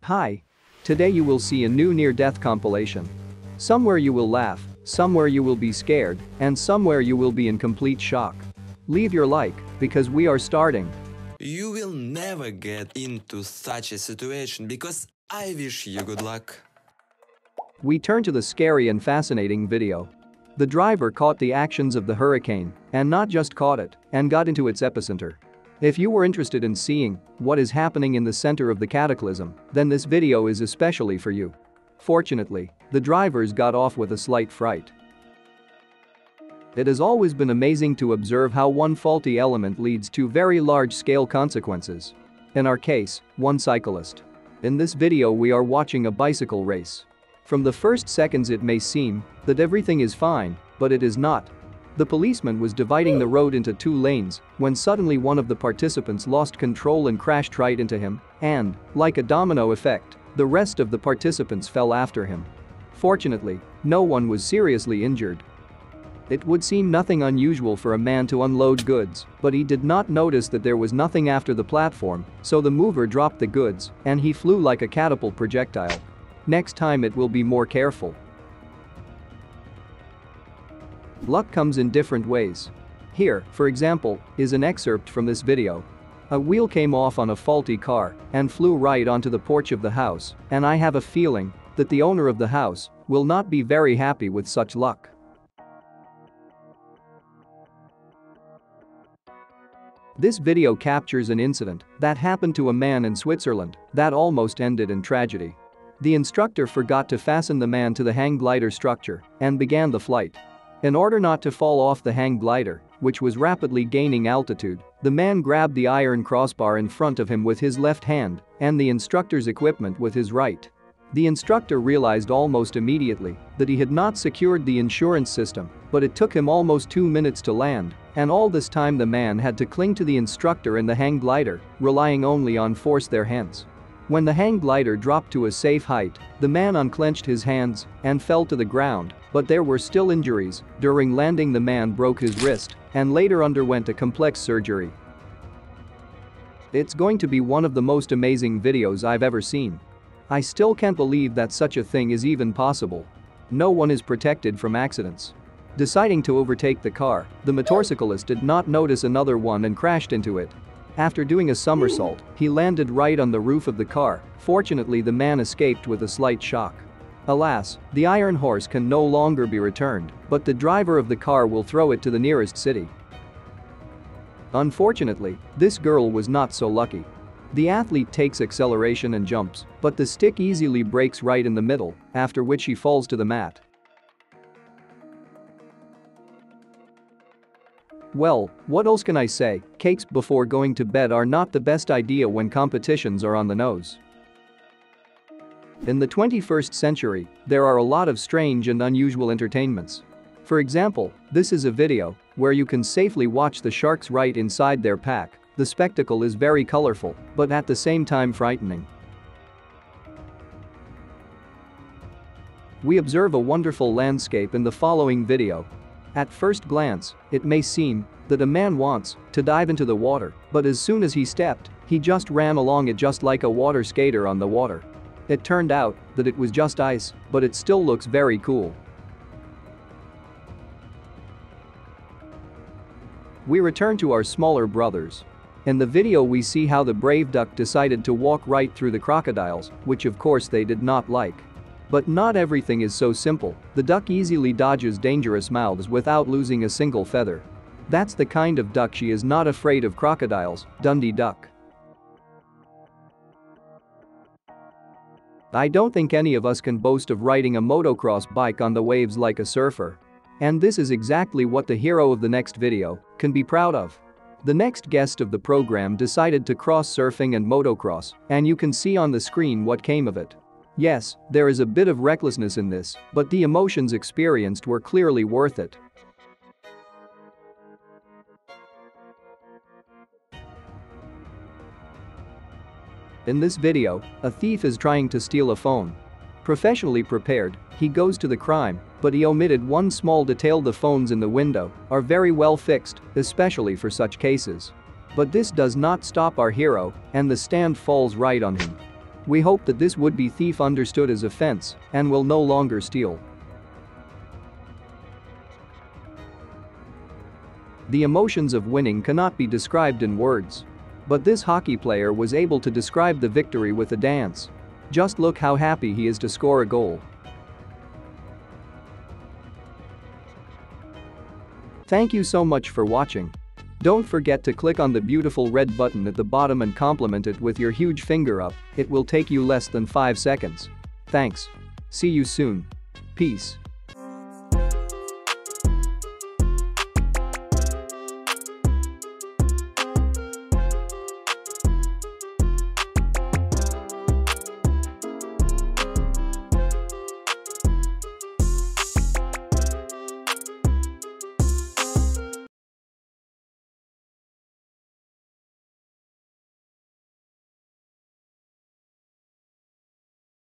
Hi. Today you will see a new near-death compilation. Somewhere you will laugh, somewhere you will be scared, and somewhere you will be in complete shock. Leave your like, because we are starting. You will never get into such a situation because I wish you good luck. We turn to the scary and fascinating video. The driver caught the actions of the hurricane, and not just caught it, and got into its epicenter. If you were interested in seeing what is happening in the center of the cataclysm, then this video is especially for you. Fortunately, the drivers got off with a slight fright. It has always been amazing to observe how one faulty element leads to very large-scale consequences. In our case, one cyclist. In this video we are watching a bicycle race. From the first seconds it may seem that everything is fine, but it is not. The policeman was dividing the road into two lanes when suddenly one of the participants lost control and crashed right into him, and, like a domino effect, the rest of the participants fell after him. Fortunately, no one was seriously injured. It would seem nothing unusual for a man to unload goods, but he did not notice that there was nothing after the platform, so the mover dropped the goods and he flew like a catapult projectile. Next time it will be more careful. Luck comes in different ways. Here, for example, is an excerpt from this video. A wheel came off on a faulty car and flew right onto the porch of the house, and I have a feeling that the owner of the house will not be very happy with such luck. This video captures an incident that happened to a man in Switzerland that almost ended in tragedy. The instructor forgot to fasten the man to the hang glider structure and began the flight. In order not to fall off the hang glider, which was rapidly gaining altitude, the man grabbed the iron crossbar in front of him with his left hand and the instructor's equipment with his right. The instructor realized almost immediately that he had not secured the insurance system, but it took him almost 2 minutes to land, and all this time the man had to cling to the instructor in the hang glider, relying only on force their hands. When the hang glider dropped to a safe height, the man unclenched his hands and fell to the ground, but there were still injuries. During landing the man broke his wrist and later underwent a complex surgery. It's going to be one of the most amazing videos I've ever seen. I still can't believe that such a thing is even possible. No one is protected from accidents. Deciding to overtake the car, the motorcyclist did not notice another one and crashed into it. After doing a somersault, he landed right on the roof of the car. Fortunately, the man escaped with a slight shock. Alas, the iron horse can no longer be returned, but the driver of the car will throw it to the nearest city. Unfortunately, this girl was not so lucky. The athlete takes acceleration and jumps, but the stick easily breaks right in the middle, after which he falls to the mat. Well, what else can I say? Cakes before going to bed are not the best idea when competitions are on the nose. In the 21st century, there are a lot of strange and unusual entertainments. For example, this is a video where you can safely watch the sharks right inside their pack. The spectacle is very colorful, but at the same time frightening. We observe a wonderful landscape in the following video. At first glance, it may seem that a man wants to dive into the water, but as soon as he stepped, he just ran along it just like a water skater on the water. It turned out that it was just ice, but it still looks very cool. We return to our smaller brothers. In the video we see how the brave duck decided to walk right through the crocodiles, which of course they did not like. But not everything is so simple. The duck easily dodges dangerous mouths without losing a single feather. That's the kind of duck she is not afraid of crocodiles. Dundee duck. I don't think any of us can boast of riding a motocross bike on the waves like a surfer. And this is exactly what the hero of the next video can be proud of. The next guest of the program decided to cross surfing and motocross, and you can see on the screen what came of it. Yes, there is a bit of recklessness in this, but the emotions experienced were clearly worth it. In this video, a thief is trying to steal a phone. Professionally prepared, he goes to the crime, but he omitted one small detail: the phones in the window are very well fixed, especially for such cases. But this does not stop our hero, and the stand falls right on him. We hope that this would-be thief understood his offense and will no longer steal. The emotions of winning cannot be described in words. But this hockey player was able to describe the victory with a dance. Just look how happy he is to score a goal. Thank you so much for watching. Don't forget to click on the beautiful red button at the bottom and compliment it with your huge finger up. It will take you less than 5 seconds. Thanks. See you soon. Peace.